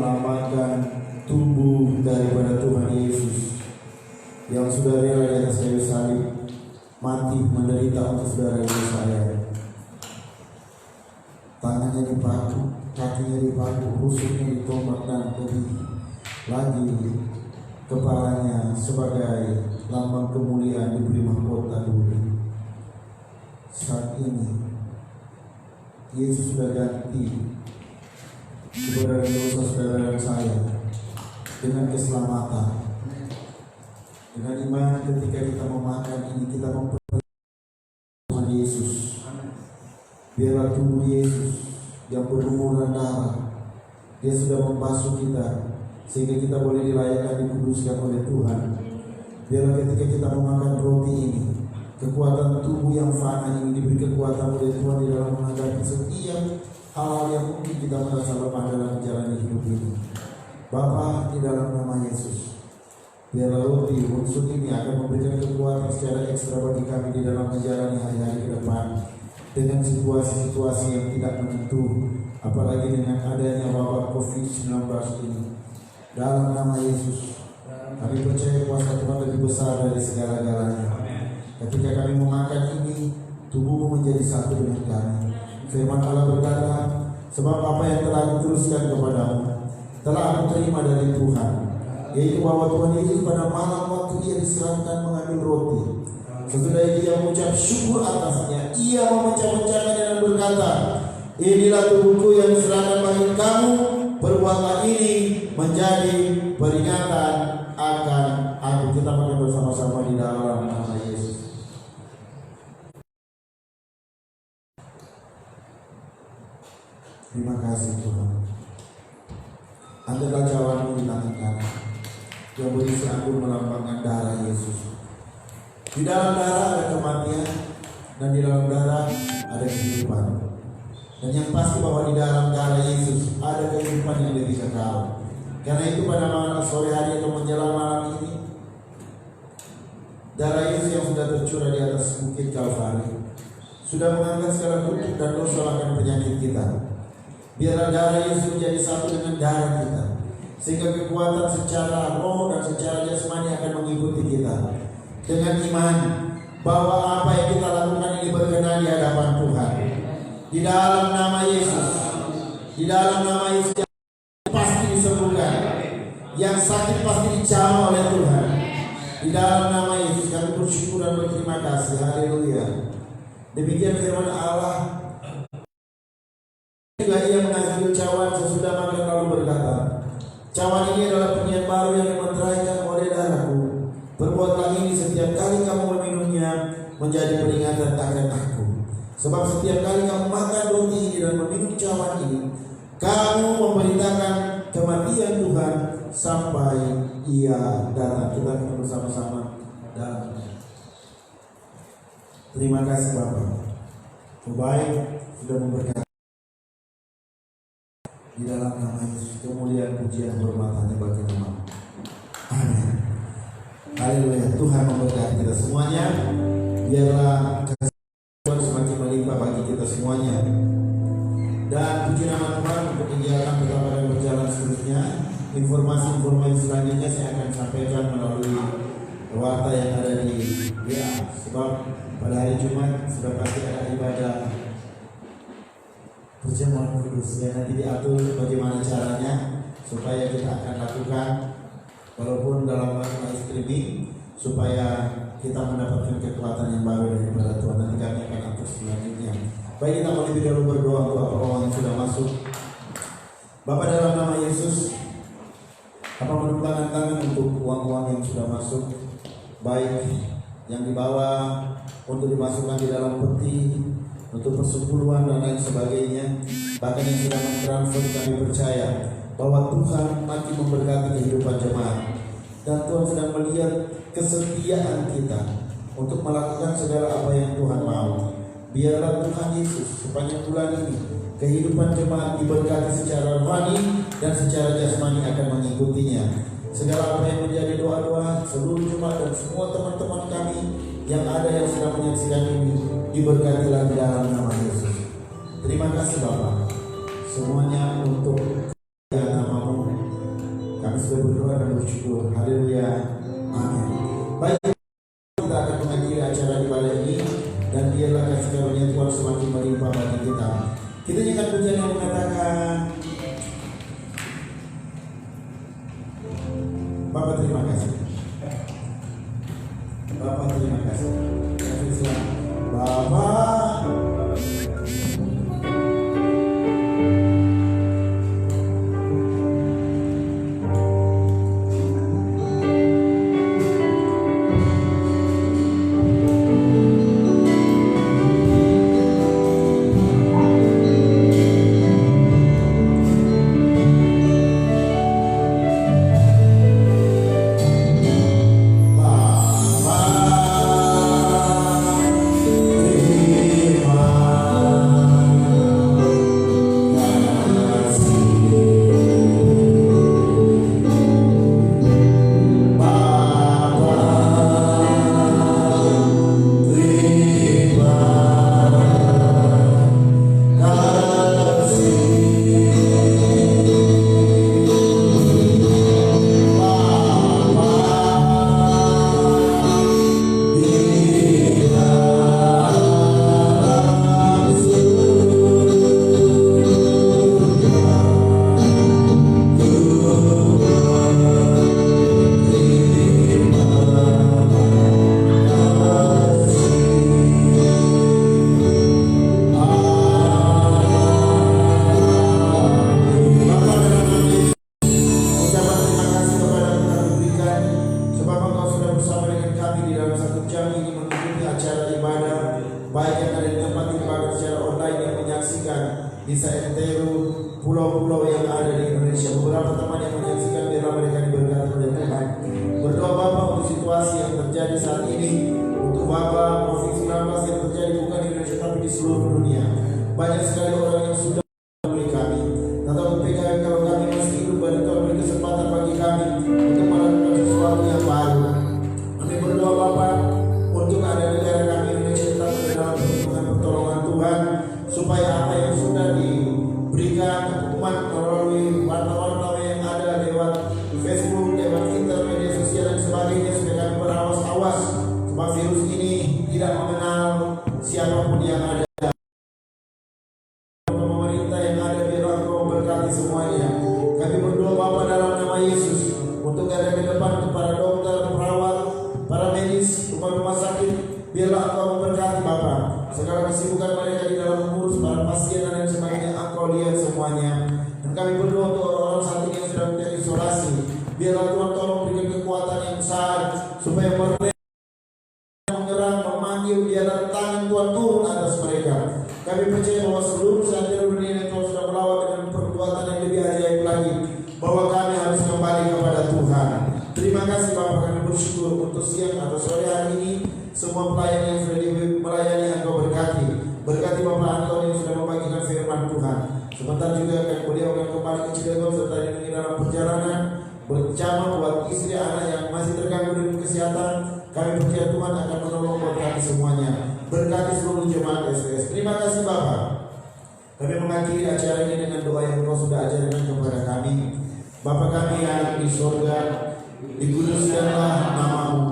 melambangkan tubuh daripada Tuhan Yesus yang sudah rela di atas kayu salib, mati menderita untuk saudara ibu saya. Tangannya dipaku, kakinya dipaku, rusuknya ditombak dan lebih lagi kepalanya sebagai lambang kemuliaan diberi mahkota dulu. Saat ini Yesus sudah ganti kepada dosa saudara dan saya dengan keselamatan. Dengan iman ketika kita memakan ini, kita mempercayai Tuhan Yesus. Biarlah tubuh Yesus yang berlumuran darah, Dia sudah membasuh kita sehingga kita boleh dilayakkan, dikuduskan oleh Tuhan. Biarlah ketika kita memakan roti ini, kekuatan tubuh yang fana ini diberi kekuatan oleh Tuhan di dalam menghadapi setiap hal yang mungkin kita merasa lemah dalam menjalani hidup ini. Bapa, di dalam nama Yesus, biarlah roti unsur ini akan memberikan kekuatan secara ekstra bagi kami di dalam menjalani hari-hari ke depan dengan situasi-situasi yang tidak menentu, apalagi dengan adanya wabah COVID-19 ini. Dalam nama Yesus, kami percaya kuasa Tuhan lebih besar dari segala-galanya. Ketika kami memakan ini, tubuhmu menjadi satu dengan kami. Firman Allah berkata, sebab apa yang telah dituliskan kepadamu telah aku terima dari Tuhan, yaitu bahwa Tuhan Yesus pada malam waktu Ia diserahkan mengambil roti, sesudah itu Ia mengucap syukur atasnya, Ia memecah-mecahkan dan berkata, inilah tubuhku yang diserahkan bagi kamu, perbuatlah ini menjadi peringatan akan aku. Kita makan bersama-sama di dalam nama Yesus. Terima kasih Tuhan. Ambillah cawanmu di tangan kanan yang berisi anggur melambangkan darah Yesus. Di dalam darah ada kematian dan di dalam darah ada kehidupan. Dan yang pasti bahwa di dalam darah Yesus ada kehidupan yang lebih kekal. Karena itu pada malam sore hari atau menjelang malam ini, darah Yesus yang sudah tercurah di atas bukit Kalvari sudah mengangkat segala kutuk dan dosa akan penyakit kita. Biarlah darah Yesus menjadi satu dengan darah kita, sehingga kekuatan secara roh dan secara jasmani akan mengikuti kita. Dengan iman bahwa apa yang kita lakukan ini berkenan di hadapan Tuhan. Di dalam nama Yesus, di dalam nama Yesus yang pasti disembuhkan, yang sakit pasti dijamah oleh Tuhan. Di dalam nama Yesus kami bersyukur dan berterima kasih. Haleluya. Demikian firman Allah. Juga Ia mengambil cawan sesudah makan lalu berkata, cawan ini adalah perjanjian baru yang dimeteraikan oleh darahku. Perbuatlah ini setiap kali kamu meminumnya menjadi peringatan akan aku. Sebab setiap kali kamu makan roti ini dan meminum cawan ini, kamu memberitakan kematian Tuhan sampai Ia datang. Kita akan bersama-sama dalam. Terima kasih Bapak. Baik sudah memberkati. Di dalam nama Yesus, kemuliaan pujian hormat hanya bagi nama. Amin. Haleluya. Tuhan memberkati kita semuanya. Biarlah kasih Tuhan semakin melimpah bagi kita semuanya. Dan puji nama Tuhan untuk kegiatan betapa yang berjalan seterusnya. Informasi-informasi selanjutnya saya akan sampaikan melalui warta yang ada di WA. Sebab pada hari Jumat sudah pasti ada ibadah perjamuan kudus, ya nanti diatur bagaimana caranya supaya kita akan lakukan walaupun dalam melakukan streaming supaya kita mendapatkan kekuatan yang baru daripada Tuhan. Nanti kami akan atur selanjutnya. Baik, kita mau lebih dahulu berdoa untuk apa yang sudah masuk. Bapak dalam nama Yesus, apa menempatkan tangan untuk uang-uang yang sudah masuk, baik yang dibawa untuk dimasukkan di dalam peti untuk persepuluhan dan lain sebagainya, bahkan yang sudah mentransfer, kami percaya bahwa Tuhan makin memberkati kehidupan jemaat dan Tuhan sedang melihat kesetiaan kita untuk melakukan segala apa yang Tuhan mau. Biarlah Tuhan Yesus sepanjang bulan ini kehidupan jemaat diberkati secara rohani dan secara jasmani akan mengikutinya. Segala apa yang menjadi doa-doa seluruh jemaat dan semua teman-teman kami yang ada yang sedang menyaksikan ini diberkatilah di dalam nama Yesus. Terima kasih Bapak, semuanya untuk nama-Mu sudah berdoa dan bersyukur. Haleluya. Amin. Baik, kita akan mengakhiri acara ibadah ini dan biarlah kasih karunia Tuhan semakin melimpah bagi kita. Kita nyanyikan pujian yang mengatakan, Bapak terima kasih. Bapak terima kasih. Bapak bisa Entero, pulau-pulau yang ada di Indonesia. Beberapa teman yang menyaksikan, biarlah mereka diberkati oleh Tuhan. Berdoa Bapak untuk situasi yang terjadi saat ini, untuk Bapak COVID-19 yang terjadi bukan di Indonesia tapi di seluruh dunia. Banyak sekali orang yang sudah melalui kami. Tetapi PKM kalau kami masih hidup, dan Tuhan beri kesempatan bagi kami untuk melakukan sesuatu yang baru. Kami berdoa Bapak untuk ada negara kami Indonesia tetap dalam pertolongan Tuhan, supaya apa yang sudah diberikan umat melalui wartawan yang ada lewat Facebook, lewat internet, media sosial dan sebagainya, supaya kami berawas-awas supaya virus ini tidak mengenal siapapun yang ada. Pemerintah yang ada, biarlah Engkau berkati semuanya. Kami berdoa Bapa dalam nama Yesus untuk ada ke depan para dokter, perawat, para medis, rumah sakit, biarlah Engkau memberkati Bapa. Segala kesibukan mereka di dalam mengurus para pasien dan lain sebagainya, Engkau lihat semuanya. Dan kami berdoa untuk orang-orang saat ini yang sedang terisolasi, biarlah Tuhan tolong berikan kekuatan yang besar supaya mereka menyerang, memanggil, biarlah tangan Tuhan turun atas mereka. Kami percaya bahwa seluruh santri dunia yang Tuhan sudah melawat dengan perbuatan yang lebih ajaib lagi, bahwa kami harus kembali kepada Tuhan. Terima kasih Bapak, kami bersyukur untuk siang atau sore hari ini. Semua pelayan yang sudah melayani Engkau berkati. Berkati Bapak Engkau yang sudah membagikan firman Tuhan. Sebentar juga beliau akan kembali ke Cilegon serta di dalam perjalanan bersama buat istri anak yang masih terganggu dengan kesehatan. Kami percaya Tuhan akan menolong buat kami semuanya. Berkati seluruh jemaat SWS. Terima kasih Bapak. Kami mengakhiri acara ini dengan doa yang Engkau sudah ajarkan kepada kami. Bapa kami yang di surga, dikuduskanlah nama-Mu.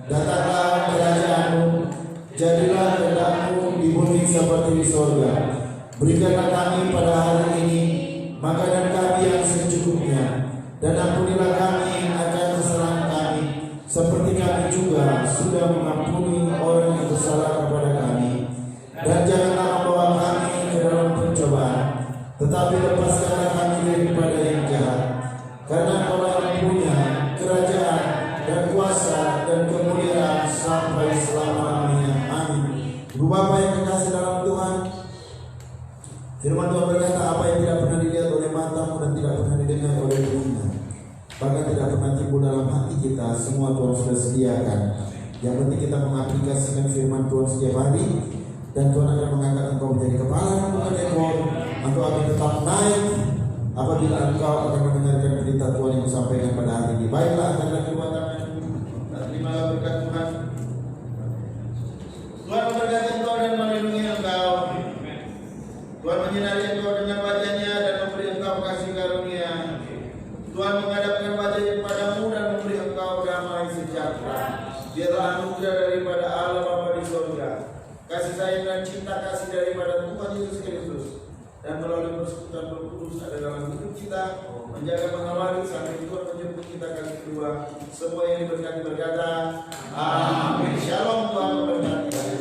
Datanglah kerajaan-Mu, jadilah kehendak-Mu di bumi seperti di surga. Berikanlah kami pada hari ini makanan kami yang secukupnya, dan ampunilah kami akan kesalahan kami, seperti kami juga sudah mengampuni orang yang bersalah kepada kami. Dan janganlah membawa kami ke dalam pencobaan, tetapi lepaskanlah kami daripada yang jahat. Karena Engkau yang punya kerajaan dan kuasa dan kemuliaan sampai selama-lamanya. Amin. Ibu Bapa yang kekasih dalam Tuhan, firman Tuhan berkata, apa yang tidak pernah dilihat oleh matamu dan tidak pernah didengar oleh telinga, bahkan tidak pernah timbul dalam hati kita, semua Tuhan sudah sediakan. Yang penting kita mengaplikasikan firman Tuhan setiap hari, dan Tuhan akan mengangkat engkau menjadi kepala bukan ekor. Engkau akan tetap naik apabila engkau akan mendengarkan berita Tuhan yang disampaikan pada hari ini. Baiklah, angkatlah kedua tangan dan terimalah berkat Tuhan. Tuhan memberkati engkau dan melindungi engkau. Tuhan menyinari engkau dengan wajah-Nya dan memberi engkau kasih karunia. Tuhan menghadapkan wajah-Nya daripada Tuhan Yesus Kristus dan melalui persekutuan Roh Kudus ada dalam hidup kita, menjaga mengawali sampai Tuhan menjemput kita kali kedua. Semua yang diberkati berkata, amin. Shalom, Tuhan memberkati.